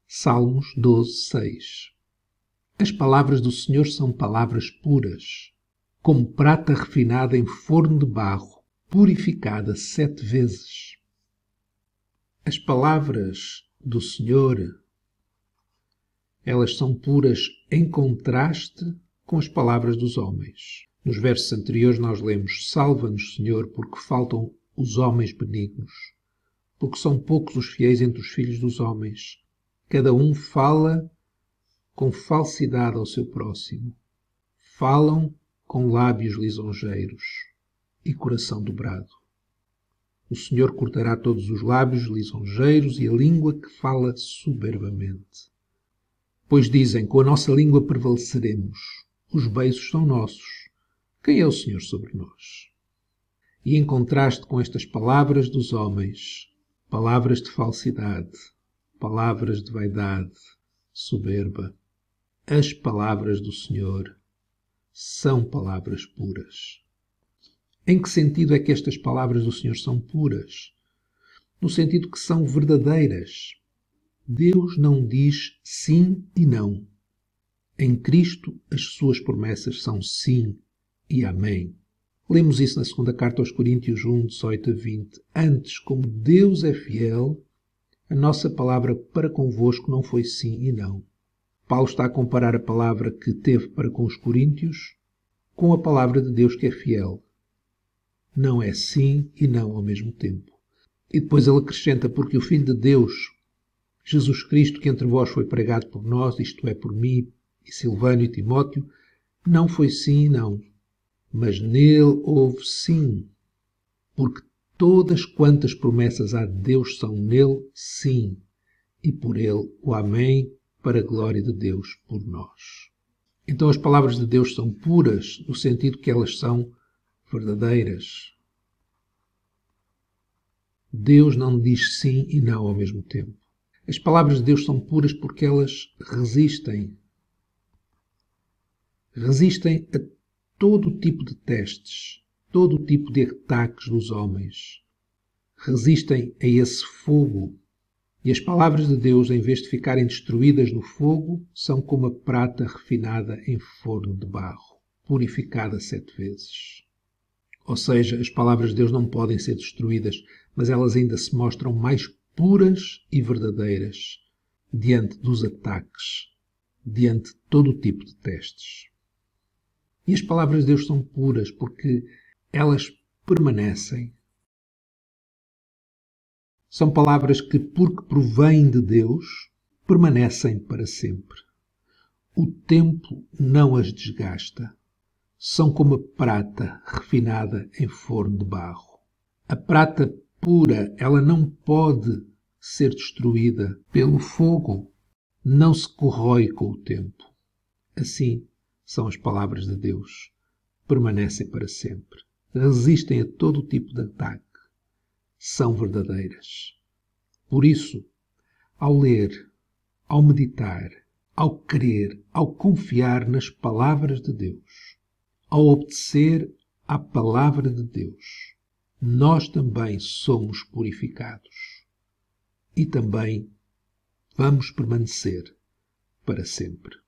Salmos 12:6. As palavras do Senhor são palavras puras, como prata refinada em forno de barro, purificada 7 vezes. As palavras do Senhor, elas são puras em contraste com as palavras dos homens. Nos versos anteriores nós lemos: salva-nos, Senhor, porque faltam os homens benignos, porque são poucos os fiéis entre os filhos dos homens. Cada um fala com falsidade ao seu próximo. Falam com lábios lisonjeiros e coração dobrado. O Senhor cortará todos os lábios lisonjeiros e a língua que fala soberbamente. Pois dizem, com a nossa língua prevaleceremos. Os beiços são nossos. Quem é o Senhor sobre nós? E em contraste com estas palavras dos homens, palavras de falsidade, palavras de vaidade, soberba, as palavras do Senhor são palavras puras. Em que sentido é que estas palavras do Senhor são puras? No sentido que são verdadeiras. Deus não diz sim e não. Em Cristo, as suas promessas são sim e amém. Lemos isso na segunda carta aos Coríntios 1, 18 a 20. Antes, como Deus é fiel, a nossa palavra para convosco não foi sim e não. Paulo está a comparar a palavra que teve para com os coríntios com a palavra de Deus que é fiel. Não é sim e não ao mesmo tempo. E depois ele acrescenta, porque o Filho de Deus, Jesus Cristo, que entre vós foi pregado por nós, isto é, por mim, e Silvânio e Timóteo, não foi sim e não, mas nele houve sim, porque todas quantas promessas há de Deus são nele sim, e por ele o amém, para a glória de Deus por nós. Então as palavras de Deus são puras, no sentido que elas são verdadeiras. Deus não diz sim e não ao mesmo tempo. As palavras de Deus são puras porque elas resistem. Resistem a todo tipo de testes, todo tipo de ataques dos homens. Resistem a esse fogo. E as palavras de Deus, em vez de ficarem destruídas no fogo, são como a prata refinada em forno de barro, purificada 7 vezes. Ou seja, as palavras de Deus não podem ser destruídas, mas elas ainda se mostram mais puras e verdadeiras diante dos ataques, diante de todo o tipo de testes. E as palavras de Deus são puras porque elas permanecem. São palavras que, porque provêm de Deus, permanecem para sempre. O tempo não as desgasta. São como a prata refinada em forno de barro. A prata pura, ela não pode ser destruída pelo fogo. Não se corrói com o tempo. Assim são as palavras de Deus. Permanecem para sempre. Resistem a todo tipo de ataque. São verdadeiras. Por isso, ao ler, ao meditar, ao crer, ao confiar nas palavras de Deus, ao obedecer à palavra de Deus, nós também somos purificados e também vamos permanecer para sempre.